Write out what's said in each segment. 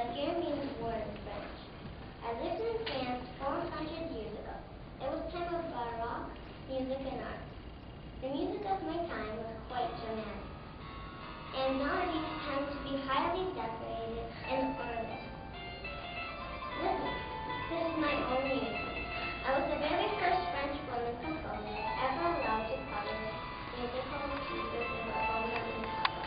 but hear me word in French. I lived in France 400 years ago. It was time of Baroque music and art. The music of my time was quite dramatic, and melodies tend to be highly decorated and orderly. Listen, this is my own music. I was the very first French woman composer ever allowed to publish musical pieces in the format in public.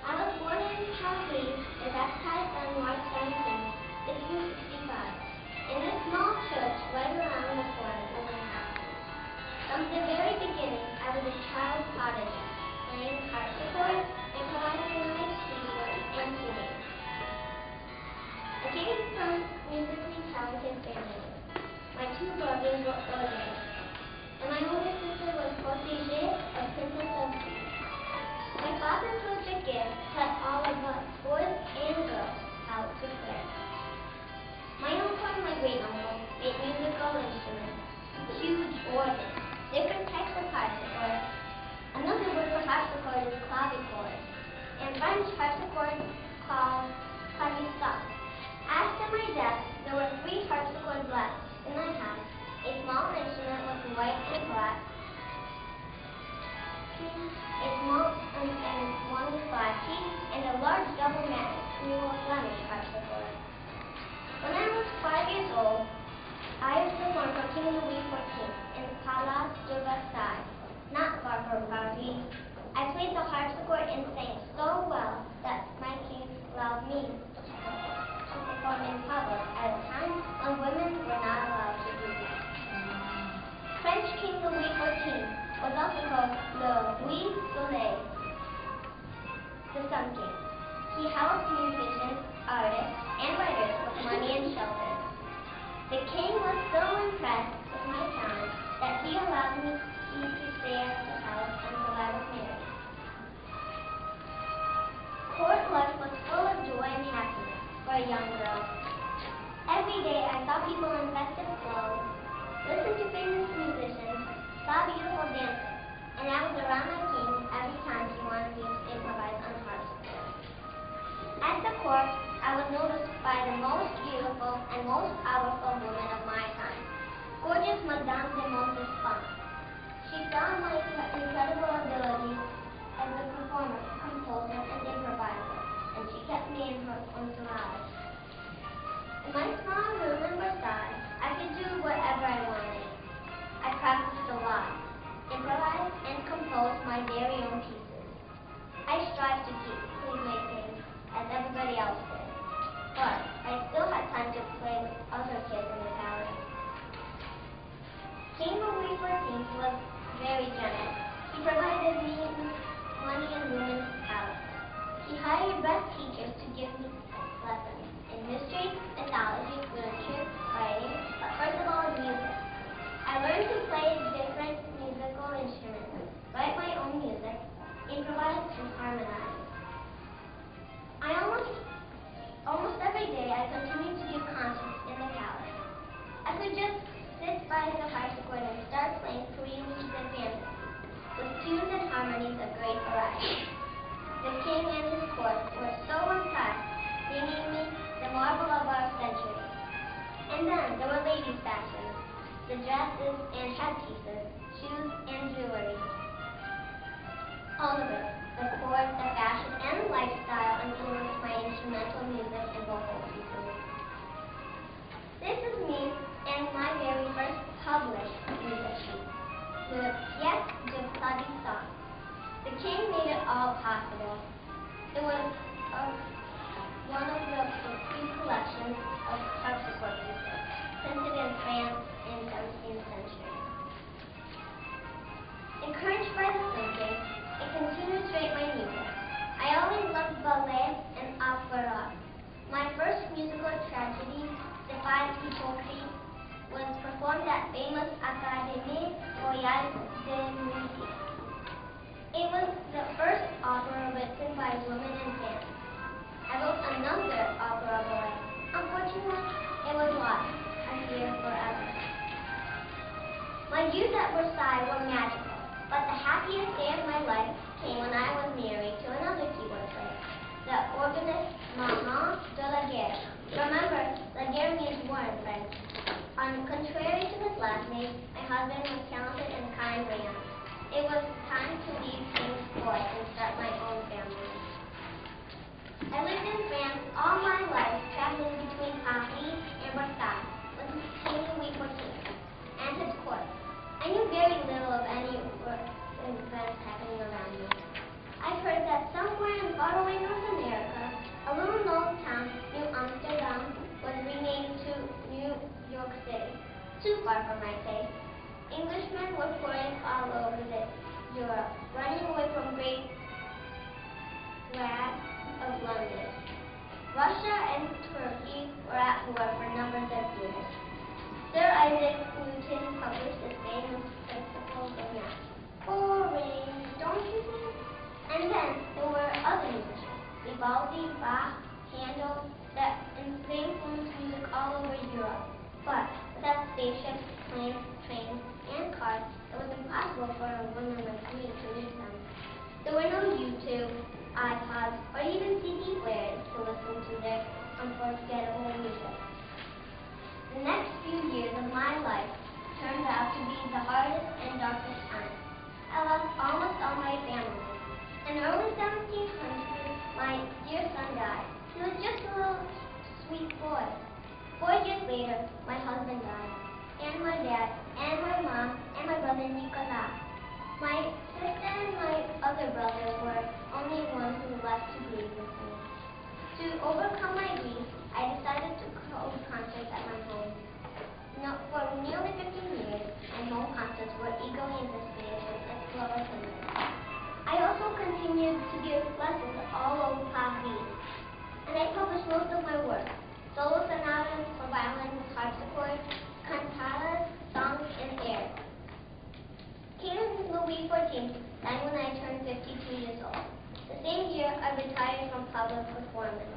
I was born in Paris and baptized on March 17, 1665, in a small church right around the corner of my house. From the very beginning, I was a child prodigy, playing harpsichord, improvising nice keyboard, and singing. I came from musically talented family. My two brothers were ordained, and my older sister was protégée of Princess of Greece. My father's perfect gift taught all of us, boys and girls, how to play. My uncle and my great-uncle made musical instruments, huge organs, different types of harpsichord. Another word for harpsichord is clavichord, and French harpsichord called clavicorde. After my death, there were 3 harpsichord blacks in my house, a small instrument with white and black, a small and one with black keys, and a large double manual Flemish harpsichord. When I was 5 years old, I performed for King Louis XIV in the Palace de Versailles, not far from Paris. I played the harpsichord and sang so well that my king allowed me to perform in public at a time when women were not allowed to do that. French King Louis XIV was also called Louis Soleil, the Sun King. He helped musicians, artists, and writers with money and shelter. The king was so impressed with my talent that he allowed me to stay at the palace until I was married. Court life was full of joy and happiness for a young girl. Every day I saw people in festive clothes, listened to famous musicians, saw beautiful dances, and I was around my king every time he wanted me to improvise on harpsichord. At the court, I was noticed by the most beautiful and most powerful woman of my time, gorgeous Madame de Montespan. She saw my incredible ability as a performer, composer, and improviser, and she kept me in her entourage. In my small room in Versailles, I could do whatever I wanted. I practiced a lot, improvised, and composed my very own pieces. I strived to please my king, as everybody else did, but I still had time to play with other kids in the palace. King Louis XIV was very generous. He provided me money and room in his palace. He hired best teachers to give me lessons in history, mythology, literature, writing, but first of all, music. I learned to play different musical instruments, write my own music, improvise, and harmonize. Almost every day I continued to do concerts in the palace. I could just sit by the harpsichord and start playing preludes and fantasies, with tunes and harmonies of great variety. The king and his court were so impressed, deeming me the marvel of our century. And then there were ladies' fashions, the dresses and headpieces, shoes and jewelry. All of it, the court, the fashion, and the lifestyle influenced my instrumental music and vocal pieces. This is me and my very first published music piece, the Pièce de Clavicorde. The king made it all possible. It was one of the few collections of harpsichord pieces printed in France in the 17th century. Encouraged by the Sun King, I continued to write my music. I always loved ballet and opera. My first musical tragedy, The Five Hypocrites, was performed at famous Académie Royale de Musique. It was the first opera written by women and dance. I wrote another opera ballet. Unfortunately, it was lost. I fear forever. My years at Versailles were magical, but the happiest day of my life came when I was married to another keyboard player, the organist Mama husband was talented and kind man. It was time to leave King's Court and start my own family. I lived in France all my life, traveling between Paris and Versailles with King Louis XIV and his court. I knew very little of any events happening around me. I heard that somewhere in faraway North America, a little known town, New Amsterdam, was renamed to New York City. Too far for my taste. Englishmen were pouring all over Europe, running away from great wrath of London. Russia and Turkey were at war for numbers of years. Sir Isaac Newton published his famous Principles of Math. Boring, don't you think? And then there were other musicians, Vivaldi, Bach, Handel, that influenced music all over Europe. But without spaceships, planes, trains, and cars, it was impossible for a woman like me to reach them. There were no YouTube, iPods, or even CD players to listen to their unforgettable music. The next few years of my life turned out to be the hardest and darkest time. I lost almost all my family. In early 1700s, my dear son died. He was just a little sweet boy. 4 years later, my husband died, and my dad, and my mom, and my brother Nicolas. My sister and my other brother were only ones who left to grieve with me. To overcome my grief, I decided to hold concerts at my home. For nearly 15 years, my home concerts were eagerly anticipated with explore singers. I also continued to give lessons all over Paris, and I published most of my work: solo sonatas for violin with harpsichord, cantatas, songs, and airs. King Louis XIV died when I turned 52 years old. The same year, I retired from public performance.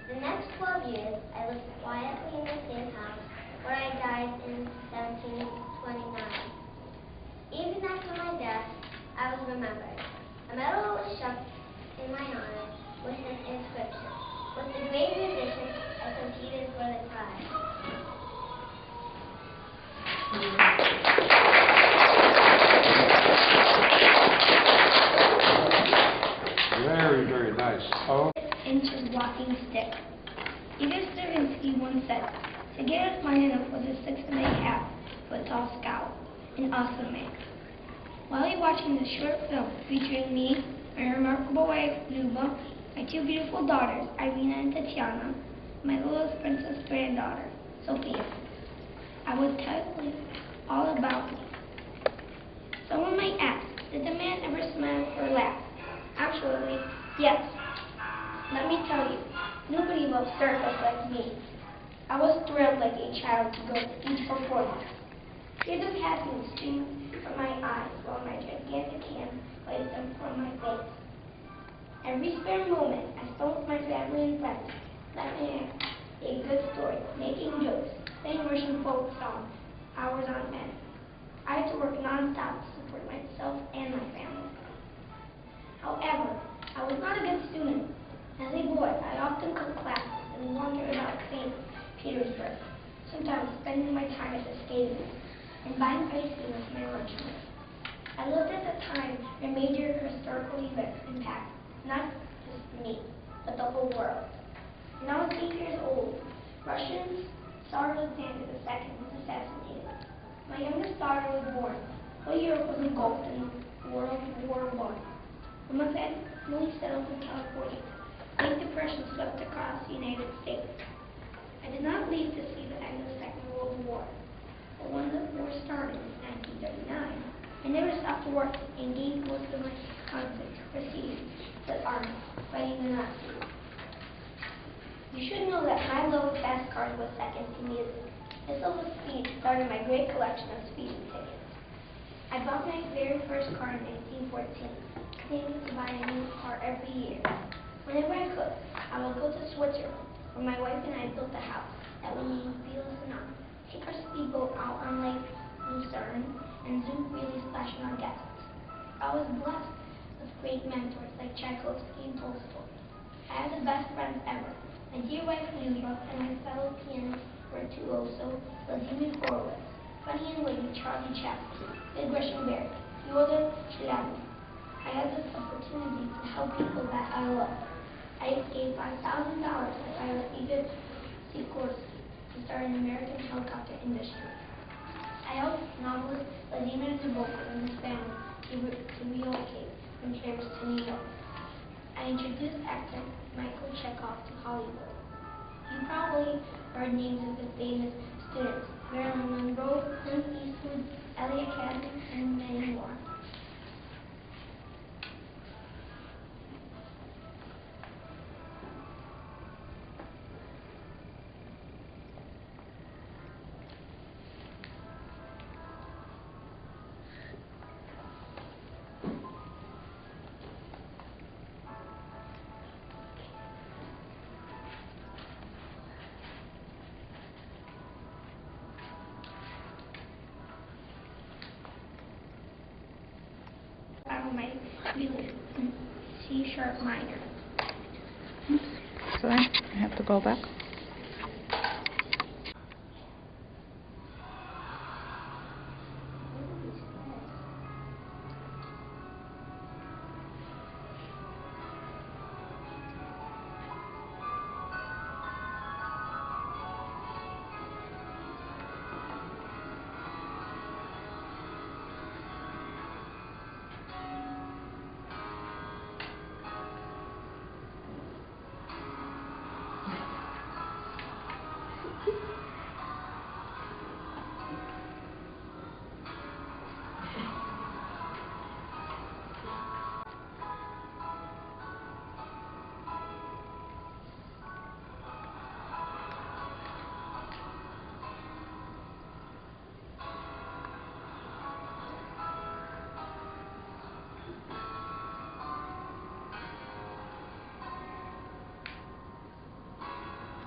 The next 12 years, I lived quietly in the same house where I died in 1729. Even after my death, I was remembered. A medal was shoved in my honor with an inscription: "With the great musicians, I competed for the prize." Very, very nice. Oh. Inch walking stick. Igor Stravinsky once said, "To get us fine enough was a 6.5-foot tall scout, an awesome man." While you're watching this short film featuring me, my remarkable wife, Luba, my two beautiful daughters, Irina and Tatiana, my littlest princess granddaughter, Sophia, I will tell you all about me. Someone might ask, did the man ever smile or laugh? Absolutely, yes. Let me tell you, nobody loves circus like me. I was thrilled like a child to go to each performance. Tears of happiness streamed from my eyes while my gigantic hand placed them from my face. Every spare moment I spent with my family and friends, laughing at a good story, making jokes, singing Russian folk songs, hours on end. I had to work non-stop to support myself and my family. However, I was not a good student. As a boy, I often took classes and wandered about St. Petersburg, sometimes spending my time at the skating rink and buying ice cream with my lunch money. I lived at the time where major historical events impact not just me, but the whole world. When I was 8 years old, Russian Tsar Alexander II was assassinated. My youngest daughter was born. Whole Europe was engulfed in World War I. When my family settled in California, the Great Depression swept across the United States. I did not leave to see the end of the Second World War, but when the war started in 1939, I never stopped working and gained most of my confidence proceeding to the army, fighting the Nazis. You should know that my love of fast cars was second to music. This love of speed started my great collection of speeding tickets. I bought my very first car in 1914, claiming to buy a new car every year. Whenever I could, I would go to Switzerland, where my wife and I built a house that we named Felix and I, take our speedboat out on Lake Lucerne, and zoom really splashing our guests. I was blessed with great mentors like Tchaikovsky and Tolstoy. I had the best friends ever. My dear wife Luba and my fellow pianist virtuoso Vladimir Horowitz. Funny and Witty, Charlie Chaplin, Big Russian Bear, Yoda, Alen. I had this opportunity to help people that I love. I gave $5,000 to pilot Egypt Sea Course to start an American helicopter industry. I helped novelist Vladimir Nabokov and his family to relocate from Paris to New York. I introduced actor Michael Chekhov to Hollywood. You probably heard names of the famous students, Marilyn Monroe, Clint Eastwood, Elliot Cadden, and many more. My C-sharp minor. So I have to go back.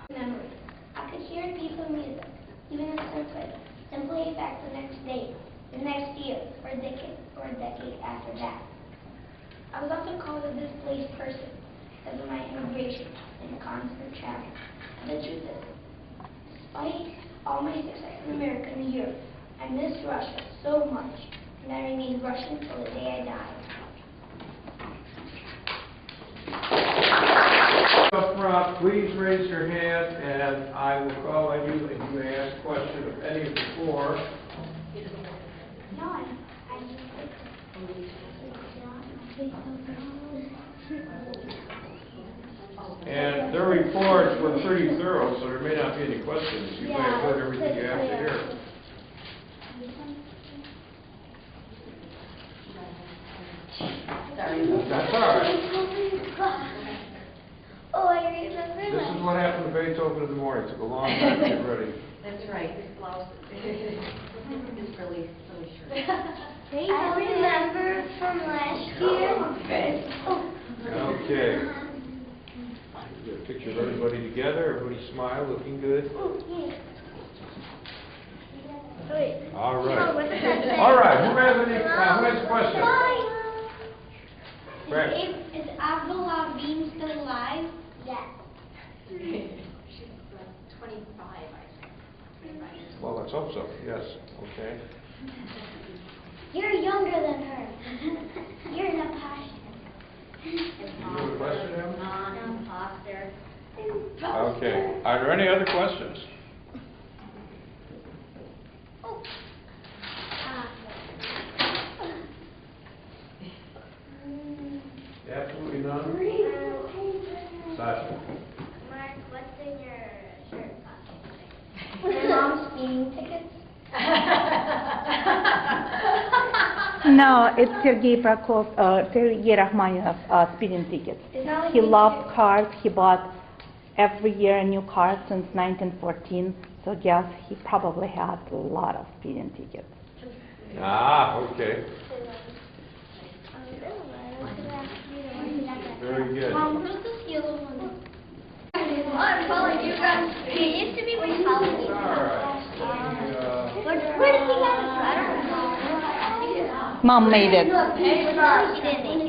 Memory. I could hear a piece of music, even a snippet, and play it back the next day, the next year, or a decade after that. I was often called a displaced person because of my immigration and constant travel. And the truth is, despite all my success in America and Europe, I miss Russia so much, and I remain Russian till the day I die. Up front, please raise your hand, and I will call on you, and you may ask a question of any of the four. No, I And their reports were pretty thorough, so there may not be any questions. You may have heard everything you have to hear. That's all right. Oh, I remember This is what happened to Beethoven in the morning. It took a long time to get ready. That's right, this blouse is really short. I remember from last year. Okay. Get a picture of everybody together. Everybody smile, looking good. All right. All right. Who has a question? Is Avril Lavigne still alive? Yes. She's 25, I think. Well, let's hope so. Yes. Okay. You're younger than her. You're an imposter. You have a question, Em? Non-imposter. Okay. Are there any other questions? Absolutely none? Sasha? Mark, what's in your shirt pocket? My mom's speeding tickets? No, it's Sergei Rachmaninoff's speeding tickets. It's not like He we loved do. cars. He bought every year a new car since 1914. So yes, he probably had a lot of speeding tickets. Ah, okay. Very good. Mom, who's this yellow one? I'm calling you guys. It used to be when Halloween. All right. Where did he get it from? I don't know. Mom made it. She didn't make it.